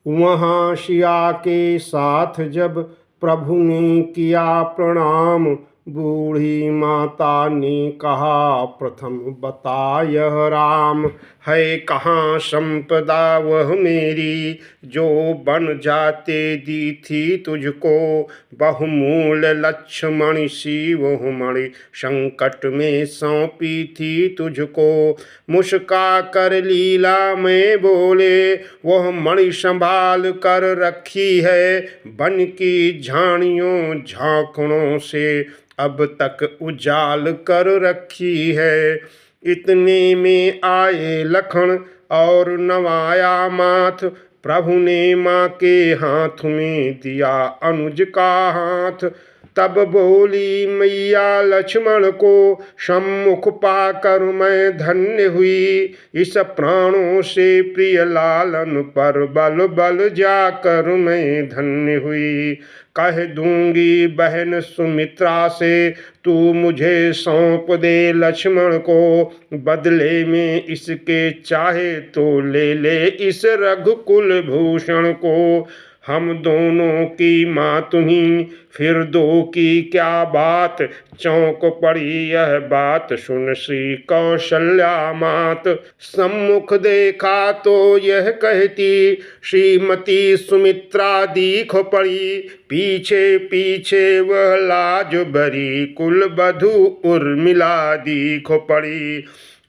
वहाँ सिया के साथ जब प्रभु ने किया प्रणाम, बूढ़ी माता ने कहा प्रथम बता यह राम। है कहाँ संपदा वह मेरी, जो बन जाते दी थी तुझको। बहुमूल लक्ष्मण सी वह मणि, संकट में सौंपी थी तुझको। मुस्का कर लीला में बोले, वह मणि संभाल कर रखी है। बन की झाड़ियों झांकड़ों से अब तक उजाल कर रखी है। इतने में आए लखन और नवाया माथ, प्रभु ने माँ के हाथ में दिया अनुज का हाथ। तब बोली मैया लक्ष्मण को, सम्मुख पाकर मैं धन्य हुई। इस प्राणों से प्रिय लालन पर बल बल जाकर मैं धन्य हुई। कह दूंगी बहन सुमित्रा से, तू मुझे सौंप दे लक्ष्मण को। बदले में इसके चाहे तो ले ले इस रघुकुल भूषण को। हम दोनों की माँ तुम्ही, फिर दो की क्या बात। चौंक पड़ी यह बात सुन श्री कौशल्या मात। सम्मुख देखा तो यह कहती, श्रीमती सुमित्रा दीख पड़ी। पीछे पीछे वह लाज बरी, कुल बधू उर्मिला दीख पड़ी।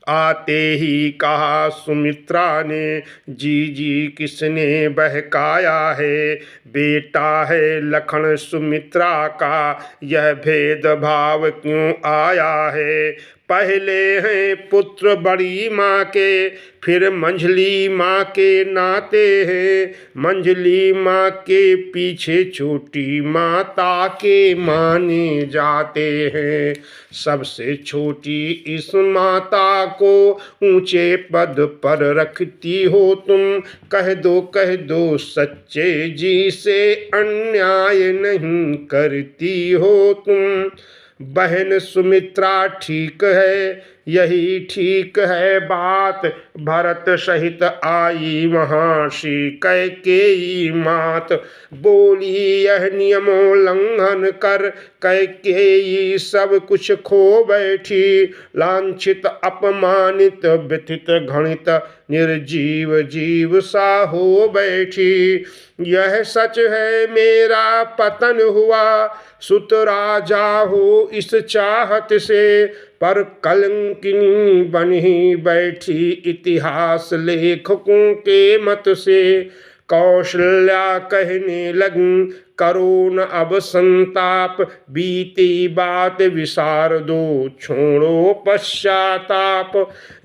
आते ही कहा सुमित्रा ने, जी जी किसने बहकाया है। बेटा है लखन सुमित्रा का, यह भेदभाव क्यों आया है। पहले हैं पुत्र बड़ी माँ के, फिर मंझली माँ के नाते हैं। मंझली माँ के पीछे छोटी माता के माने जाते हैं। सबसे छोटी इस माता को ऊंचे पद पर रखती हो तुम। कह दो सच्चे जी से, अन्याय नहीं करती हो तुम। बहन सुमित्रा ठीक है, यही ठीक है बात। भरत सहित आई महर्षि कैकेयी मात। बोली यह नियमोल्लंघन कर, कैकेयी सब कुछ खो बैठी। लांछित अपमानित व्यथित घृणित, निर्जीव जीव सा हो बैठी। यह सच है मेरा पतन हुआ, सुत राजा हो इस चाहत से। पर कलंकिनी बनी बैठी इतिहास लेखकों के मत से। कौशल्या कहने लगी, करो न अब संताप। बीती बात विसार दो, छोड़ो पश्चाताप।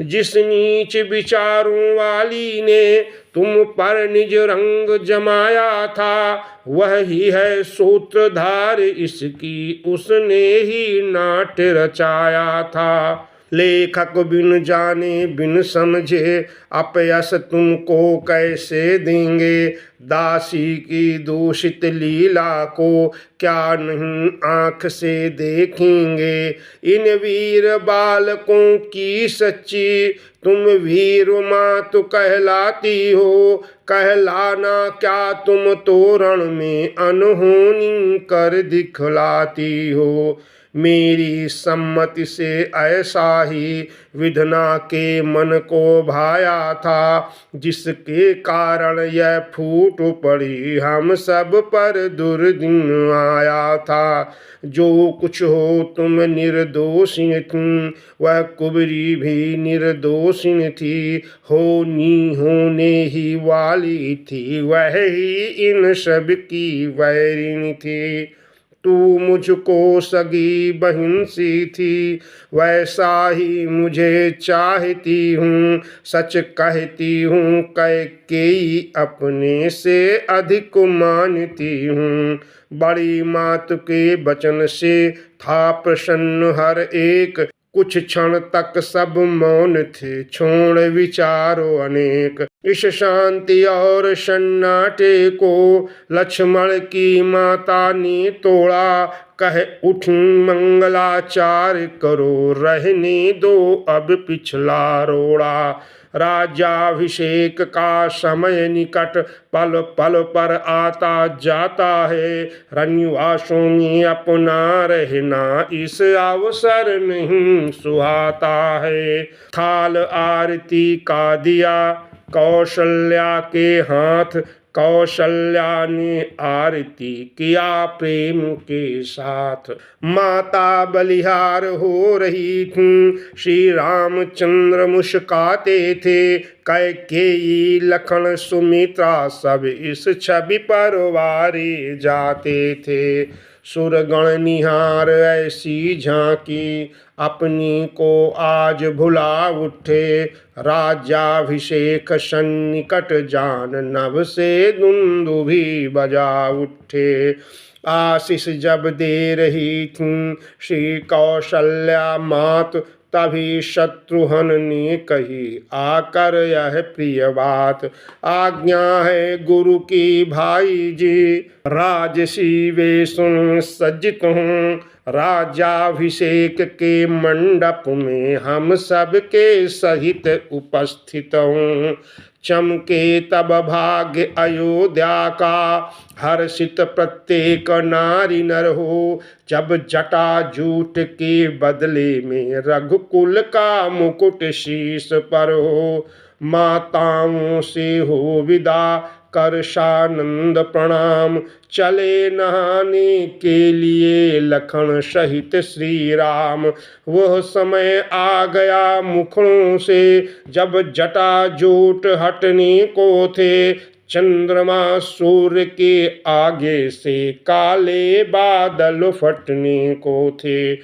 जिस नीच विचारों वाली ने तुम पर निज रंग जमाया था, वह ही है सूत्रधार इसकी, उसने ही नाट्य रचाया था। लेखक बिन जाने बिन समझे, अपयश तुमको कैसे देंगे। दासी की दूषित लीला को क्या नहीं आँख से देखेंगे। इन वीर बालकों की सच्ची तुम वीर माँ तो कहलाती हो। कहलाना क्या तुम तोरण में अनहोनी कर दिखलाती हो। मेरी सम्मति से ऐसा ही विधना के मन को भाया था, जिसके कारण यह फूट पड़ी हम सब पर दुर्दिन आया था। जो कुछ हो तुम निर्दोषिन थी, वह कुबरी भी निर्दोषिन थी। होने ही वाली थी, वह ही इन सब की वैरिणी थी। तू मुझको सगी बहन सी थी, वैसा ही मुझे चाहती हूँ। सच कहती हूँ कैकेयी अपने से अधिक मानती हूँ। बड़ी मात के वचन से था प्रसन्न हर एक, कुछ क्षण तक सब मौन थे छोड़ विचारो अनेक। इस शांति और सन्नाटे को लक्ष्मण की माता ने तोड़ा। कह उठ मंगलाचार करो, रहने दो अब पिछला रोड़ा। राज्याभिषेक का समय निकट पल पल पर आता जाता है। रंगवासों में अपना रहना इस अवसर नहीं सुहाता है। थाल आरती का दिया कौशल्या के हाथ, कौशल्या ने आरती किया प्रेम के साथ। माता बलिहार हो रही थी, श्री रामचंद्र मुस्काते थे। कैकेयी लखन सुमित्रा सब इस छवि पर वारे जाते थे। सुरगण निहार ऐसी झांकी, अपनी को आज भुला उठे। राज्याभिषेक सन्निकट जान नभ से दुंदुभी बजा उठे। आशीष जब दे रही थी श्री कौशल्या मात, तभी शत्रुघ्न ने कही आकर यह प्रिय बात। आज्ञा है गुरु की भाई जी, राजसी वे सुन सज्जित हूँ। राज्याभिषेक के मंडप में हम सबके सहित उपस्थित हूँ। चमके तब भाग्य अयोध्या का, हर्षित प्रत्येक नारी नर हो। जब जटा जूट के बदले में रघुकुल का मुकुट शीश पर हो। माताओं से हो विदा कर सानंद प्रणाम, चले नहाने के लिए लखन सहित श्री राम। वह समय आ गया मुखड़ों से, जब जटा जूट हटने को थे। चंद्रमा सूर्य के आगे से काले बादल फटने को थे।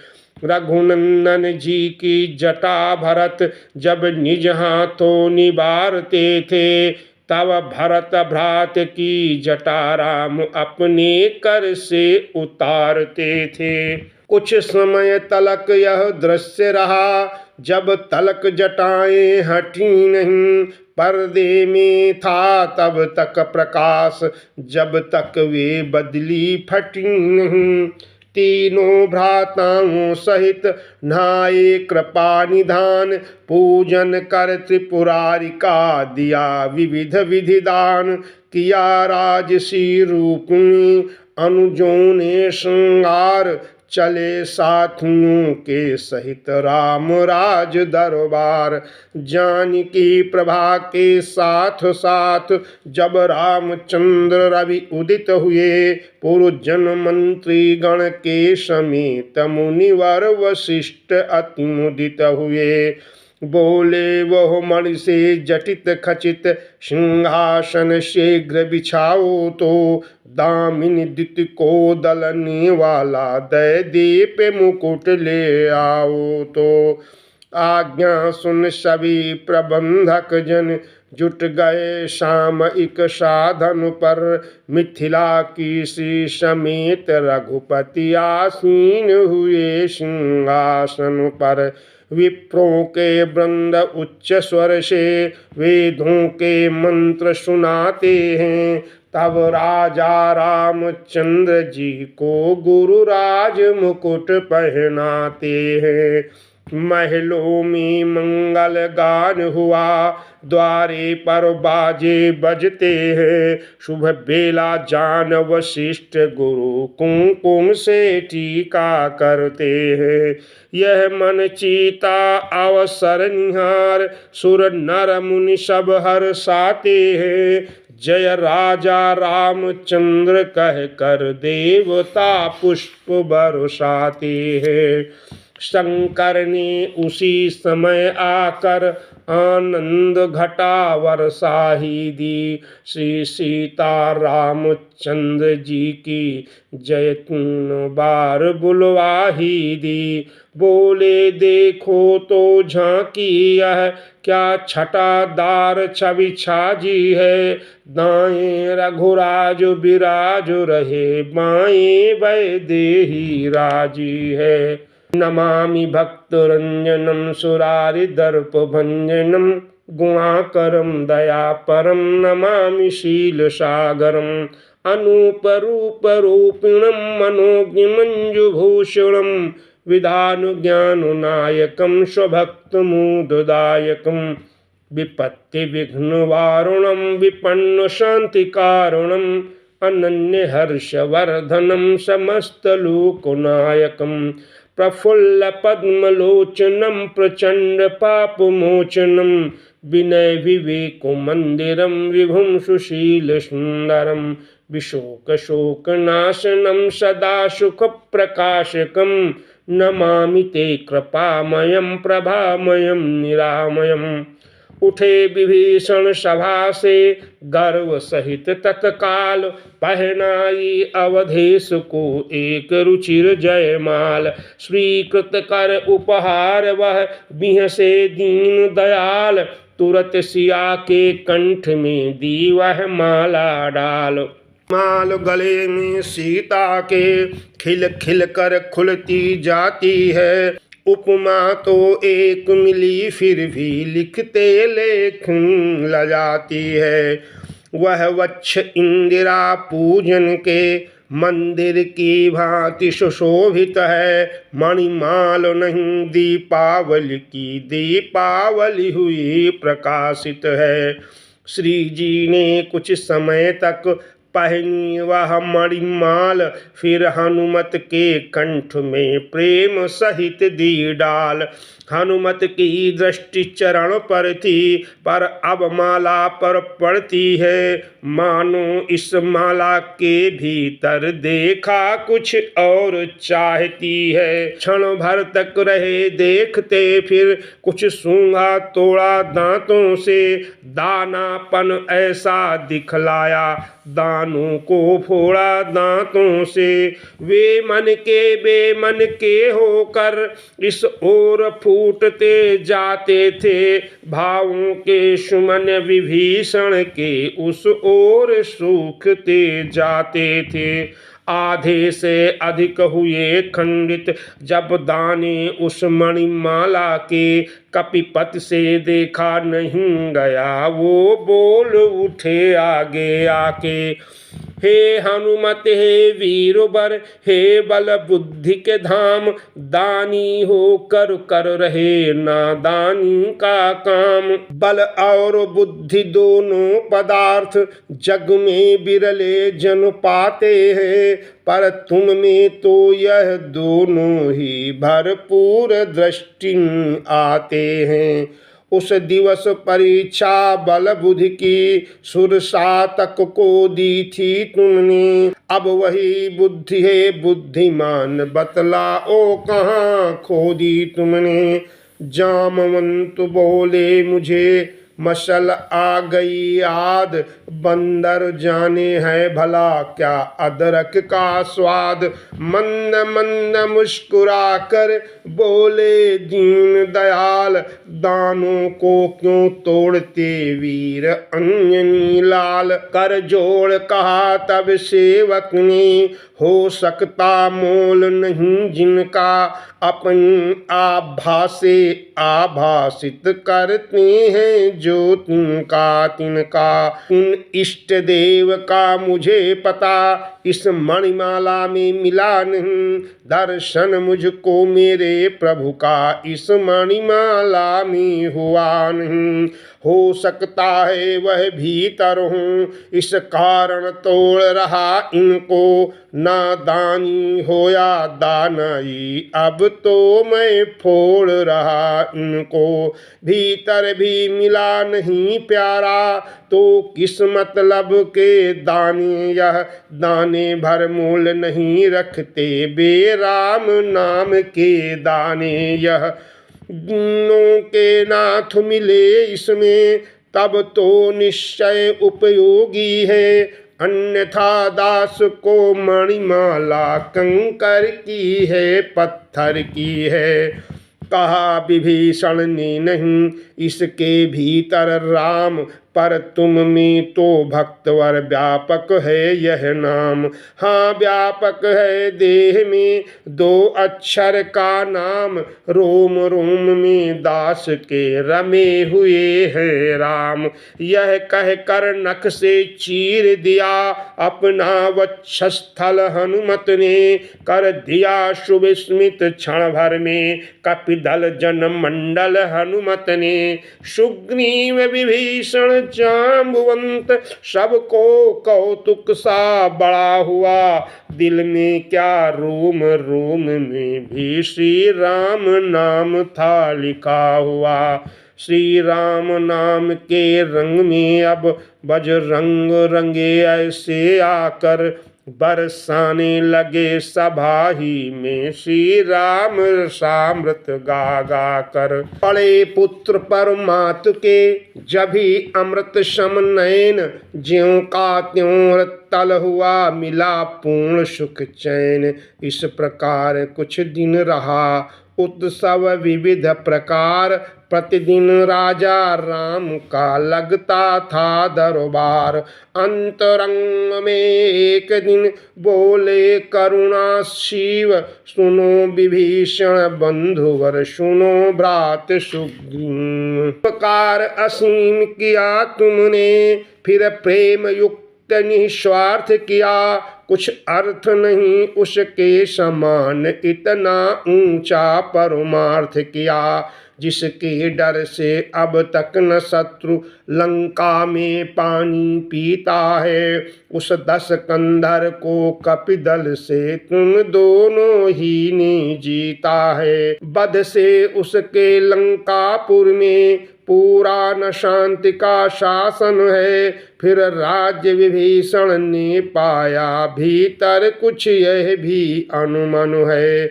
रघुनंदन जी की जटा भरत जब निज हाथों निबारते थे, तब भरत भ्रात की जटा राम अपने कर से उतारते थे। कुछ समय तलक यह दृश्य रहा, जब तलक जटाएं हटी नहीं। पर्दे में था तब तक प्रकाश, जब तक वे बदली फटी नहीं। तीनों भ्राताओं सहित नहाए कृपा निधान, पूजन कर त्रिपुरारी का दिया विविध विधि दान। किया राजसी रूपिणी अनुजों ने श्रृंगार, चले साथियों के सहित राम राज दरबार। जानकी प्रभा के साथ साथ जब रामचंद्र रवि उदित हुए, पुरजन मंत्री गण के समेत मुनिवर वशिष्ठ अति मुदित हुए। बोले वह मणि से जटित खचित, सिंहासन शीघ्र बिछाओ तो। दामिनी दिति को दलने वाला दय दीप मुकुट ले आओ तो। आज्ञा सुन सभी प्रबंधक जन, जुट गए सामयिक साधन पर। मिथिला की श्री समेत रघुपति आसीन हुए सिंहासन पर। विप्रों के वृंद उच्च स्वर से वेदों के मंत्र सुनाते हैं। तब राजा रामचंद्र जी को गुरुराज मुकुट पहनाते हैं। महलों में मंगल गान हुआ, द्वारे पर बाजे बजते हैं। शुभ बेला जान वशिष्ठ गुरु कुमकुम से टीका करते हैं। यह मन चीता अवसर निहार, सुर नर मुनि सब हर्षाते हैं। जय राजा रामचंद्र कह कर देवता पुष्प बरसाते हैं। शंकर ने उसी समय आकर आनंद घटा वर्षा ही दी। श्री सीता रामचंद्र जी की जय 3 बार बुलवा ही दी। बोले देखो तो झांकी यह, क्या छटादार छवि छाजी है। दाएं रघुराज बिराज रहे, बाएं वैदेही राजी है। नमामि भक्तरंजनम सुरारिदर्पभंजनम, गुणाकरम दयापरम नमामि शीलसागरम। अनूपरूपरूपिणं मनोज्ञमंजुभूषणं, विधानुज्ञाननायकं स्वभक्तमुदायकं। विपत्ति विघ्न वारुणम विपन्न शांति कारुणम अनन्य हर्षवर्धनम समस्त लोकनायकम प्रफुल्ल पद्मलोचनम प्रचंड पापमोचनम विनय विवेक मंदिरम विभुम सुशील सुंदरम विशोक शोक नाशनम सदा सुख प्रकाशकम नमामि ते कृपामयम प्रभामयम निरामयम। उठे विभीषण सभा से गर्व सहित तत्काल पहनाई अवधेश को एक रुचिर जयमाल स्वीकृत कर उपहार वह बिहसे दीन दयाल तुरत सिया के कंठ में दी वह माला डाल। माल गले में सीता के खिल खिल कर खुलती जाती है उपमा तो एक मिली फिर भी लिखते लेखन लजाती है। वह वक्ष इंदिरा पूजन के मंदिर की भांति सुशोभित है मणिमाल नहीं दीपावली की दीपावली हुई प्रकाशित है। श्री जी ने कुछ समय तक पहनी वह मणिमाल फिर हनुमत के कंठ में प्रेम सहित दी डाल। हनुमत की दृष्टि चरण पर थी पर अब माला पर पड़ती है मानो इस माला के भीतर देखा कुछ और चाहती है। क्षण भर तक रहे देखते फिर कुछ सूंघा तोड़ा दांतों से दानापन ऐसा दिखलाया दानों को फोड़ा दांतों से। वे मन के होकर इस ओर फूटते जाते थे भावों के सुमन विभीषण के उस ओर सूखते जाते थे। आधे से अधिक हुए खंडित जब दाने उस मणिमाला के कपिपत से देखा नहीं गया वो बोल उठे आगे आके हे हनुमत हे वीर बर हे बल बुद्धि के धाम दानी हो कर रहे नादानी का काम। बल और बुद्धि दोनों पदार्थ जग में बिरले जन पाते हैं पर तुम में तो यह दोनों ही भरपूर दृष्टि आते हैं। उस दिवस परीक्षा बल बुद्धि की सुरसा तक को दी थी तुमने अब वही बुद्धि है बुद्धिमान बतलाओ कहाँ खो दी तुमने। जामवंत बोले मुझे मशल आ गई याद बंदर जाने है भला क्या अदरक का स्वाद। मंद मंद मुस्कुरा कर बोले दीन दयाल दानों को क्यों तोड़ते वीर अंजनी लाल। कर जोड़ कहा तब सेवक ने हो सकता मोल नहीं जिनका अपन आभासे आभासित करते हैं जो तिनका उन इष्ट देव का मुझे पता इस मणिमाला में मिला नहीं। दर्शन मुझको मेरे प्रभु का इस मणिमाला में हुआ नहीं। हो सकता है वह भीतर हूँ इस कारण तोड़ रहा इनको नादानी हो या दानाई अब तो मैं फोड़ रहा इनको। भीतर भी मिला नहीं प्यारा तो किस मतलब के दाने यह दाने भर मूल नहीं रखते बेराम नाम के दाने। यह गुणों के नाथ मिले इसमें तब तो निश्चय उपयोगी है अन्यथा दास को मणिमाला कंकर की है पत्थर की है। कहा विभीषण ने नहीं इसके भीतर राम पर तुम में तो भक्तवर व्यापक है यह नाम। हाँ व्यापक है देह में दो अक्षर का नाम, रोम रोम में दास के रमे हुए है राम। यह कह कर नख से चीर दिया अपना वक्षस्थल हनुमत ने, कर दिया शुभ स्मित क्षण भर में कपिदल जन मंडल हनुमत ने। सुग्रीव विभीषण जाम्बुवंत सबको कौतुक सा बड़ा हुआ, दिल में क्या रोम रोम में भी श्री राम नाम था लिखा हुआ। श्री राम नाम के रंग में अब बजरंग रंगे ऐसे आकर, बरसाने लगे सभा ही में श्री राम सामृत गा गा कर। पड़े पुत्र परमात के जभी अमृत सम नयन, ज्यों का त्यों तल हुआ मिला पूर्ण सुख चैन। इस प्रकार कुछ दिन रहा उत्सव विविध प्रकार, प्रतिदिन राजा राम का लगता था दरबार। अंतरंग में एक दिन बोले करुणा शिव, सुनो विभीषण बंधुवर सुनो भ्रात सुग्रीव। उपकार असीम किया तुमने फिर प्रेम युक्त निस्वार्थ किया, कुछ अर्थ नहीं उसके समान इतना ऊंचा परमार्थ किया। जिसके डर से अब तक न शत्रु लंका में पानी पीता है, उस दस कंधर को कपिदल से तुम दोनों ही ने जीता है। बध से उसके लंकापुर में पूरा न शांति का शासन है, फिर राज्य विभीषण ने पाया भीतर कुछ यह भी अनुमन है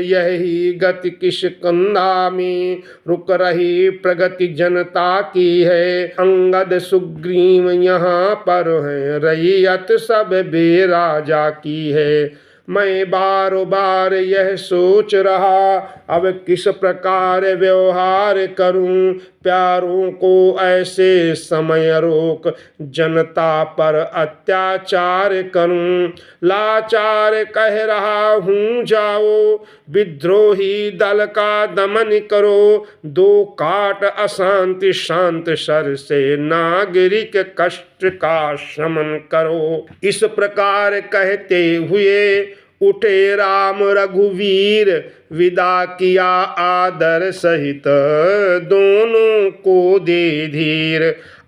यही गति किस कंधा में रुक रही प्रगति जनता की है। अंगद सुग्रीव यहाँ पर है रैयत सब बे राजा की है। मैं बार बार यह सोच रहा अब किस प्रकार व्यवहार करूं, प्यारों को ऐसे समय रोक जनता पर अत्याचार करूं। लाचार कह रहा हूं जाओ विद्रोही दल का दमन करो, दो काट अशांति शांत सर से नागरिक कष्ट का शमन करो। इस प्रकार कहते हुए उठे राम रघुवीर, विदा किया आदर सहित दोनों को दे धीर।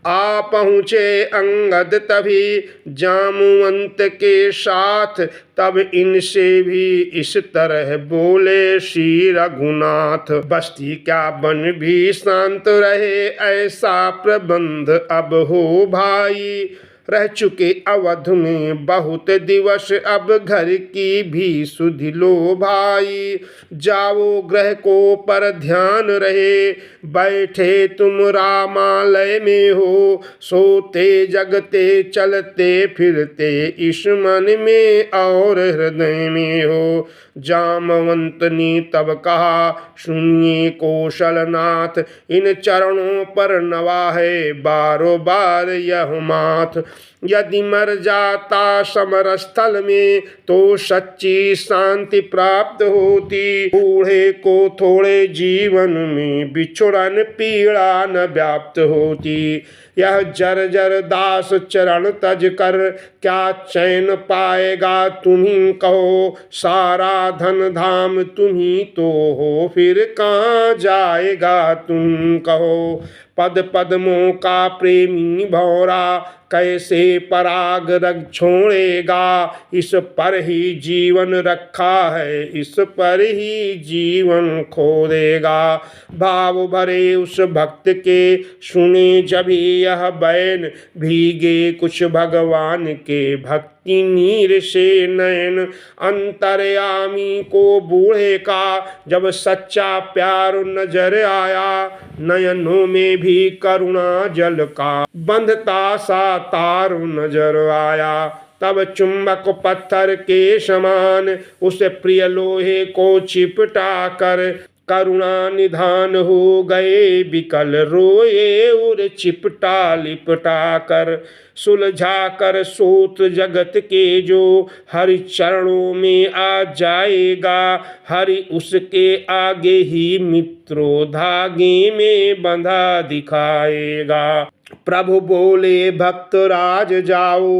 आ पहुँचे अंगद तभी जामुवंत के साथ, तब इनसे भी इस तरह बोले श्री रघुनाथ। बस्ती क्या बन भी शांत रहे ऐसा प्रबंध अब हो भाई, रह चुके अवध में बहुत दिवस अब घर की भी सुधि लो भाई। जाओ ग्रह को पर ध्यान रहे, बैठे तुम रामालय में हो, सोते जगते चलते फिरते इस मन में और हृदय में हो। जामवंत ने तब कहा सुनिए कौशलनाथ, इन चरणों पर नवा है बारो बार यह माथ। यदि मर जाता समर स्थल में तो सच्ची शांति प्राप्त होती, बूढ़े को थोड़े जीवन में बिछुड़न पीड़ा न व्याप्त होती। यह जर्जर दास चरण तज कर क्या चैन पाएगा तुम्ही कहो, सारा धन धाम तुम्ही तो हो फिर कहाँ जाएगा तुम कहो। पद पद्मों का प्रेमी भौरा कैसे पराग रग छोड़ेगा, इस पर ही जीवन रखा है इस पर ही जीवन खो देगा। भाव भरे उस भक्त के सुने जब यह बैन, भीगे कुछ भगवान के भक्ति नीर से नयन। अंतर्यामी को बूढ़े का जब सच्चा प्यार नजर आया, नयनों में भी करुणा जल का बंधता सा तार नजर आया। तब चुंबक पत्थर के समान उस प्रिय लोहे को चिपटा कर करुणा निधान हो गए विकल रोए और चिपटा लिपटा कर सुलझा कर सोत जगत के जो हरि चरणों में आ जाएगा हरि उसके आगे ही मित्रों धागे में बंधा दिखाएगा। प्रभु बोले भक्तराज जाओ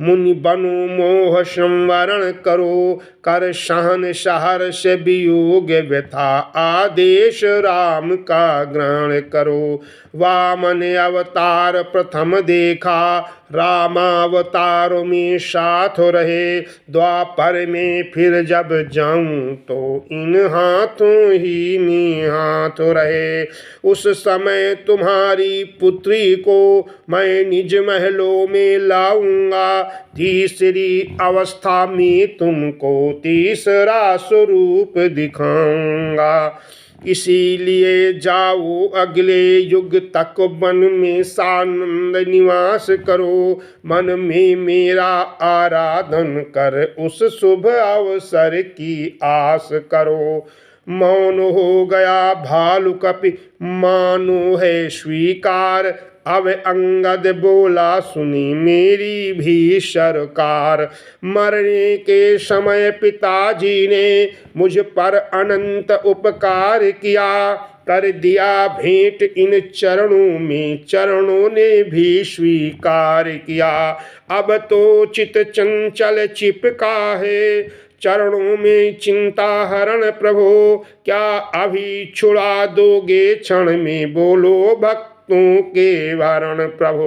मुनि बनो मोह संवरण करो कर सहन सहर्ष वियोग व्यथा आदेश राम का ग्रहण करो। वामन अवतार प्रथम देखा रामावतार में साथ रहे द्वापर में फिर जब जाऊं तो इन हाथों ही में हाथ रहे। उस समय तुम्हारी पुत्री को मैं निज महलों में लाऊंगा तीसरी अवस्था में तुमको तीसरा स्वरूप दिखाऊंगा। इसीलिए जाओ अगले युग तक वन में सानंद निवास करो मन में मेरा आराधन कर उस शुभ अवसर की आस करो। मौन हो गया भालु कपि मानो है स्वीकार अब अंगद बोला सुनी मेरी भी सरकार। मरने के समय पिताजी ने मुझ पर अनंत उपकार किया कर दिया भेंट इन चरणों में चरणों ने भी स्वीकार किया। अब तो चित चंचल चिपका है चरणों में चिंता हरण प्रभु क्या अभी छुड़ा दोगे क्षण में बोलो भक्तों के वरण प्रभु।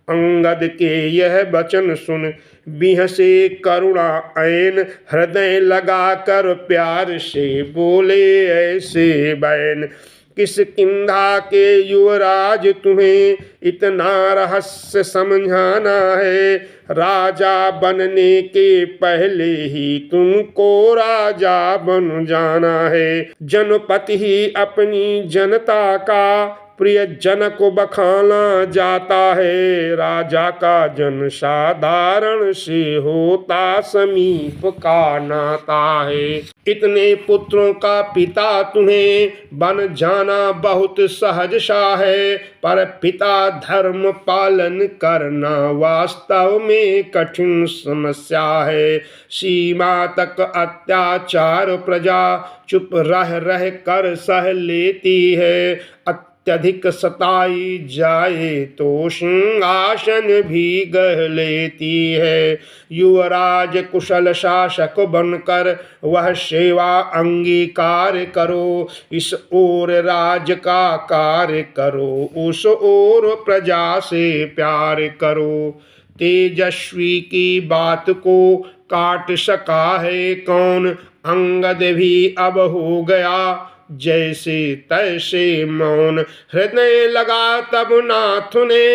अंगद के यह वचन सुन बिहसे करुणा ऐन हृदय लगा कर प्यार से बोले ऐसे बैन। किष्किंधा के युवराज तुम्हें इतना रहस्य समझाना है राजा बनने के पहले ही तुमको राजा बन जाना है। जनपति ही अपनी जनता का प्रिय जन को बखाना जाता है राजा का जन साधारण से होता समीप का नाता है। इतने पुत्रों का पिता तुम्हें बन जाना बहुत सहज सा है पर पिता धर्म पालन करना वास्तव में कठिन समस्या है। सीमा तक अत्याचार प्रजा चुप रह रह कर सह लेती है अत्यधिक सताई जाए तो सिंहासन भी गह लेती है। युवराज कुशल शासक बनकर वह सेवा अंगीकार करो इस ओर राज का कार्य करो उस ओर प्रजा से प्यार करो। तेजस्वी की बात को काट सका है कौन अंगद भी अब हो गया जैसे तैसे मौन। हृदय लगा तब नाथ ने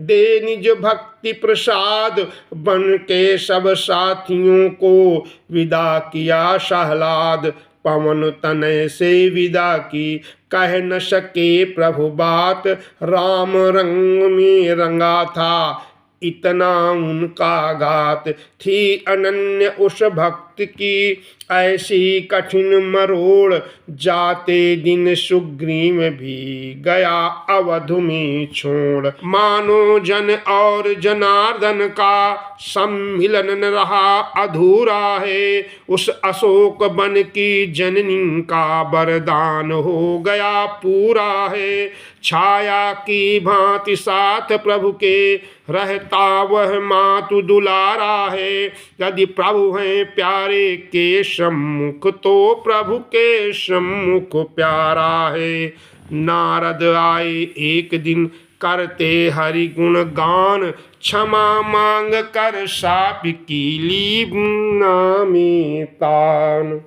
दे निज भक्ति प्रसाद बन के सब साथियों को विदा किया सहलाद। पवन तनय से विदा की कह न सके प्रभु बात राम रंग में रंगा था इतना उनका घात। थी अनन्य उस भक्त की ऐसी कठिन मरोड़ जाते दिन सुग्रीव भी गया अवध में छोड़। मानो जन और जनार्दन का सम्मिलन न रहा अधूरा है उस अशोक वन की जननी का वरदान हो गया पूरा है। छाया की भांति साथ प्रभु के रहता वह मातु दुलारा है यदि प्रभु हैं प्यारे के सम्मुख तो प्रभु के सम्मुख प्यारा है। नारद आए एक दिन करते हरि गुण गान क्षमा मांग कर साप की ली नामी तान।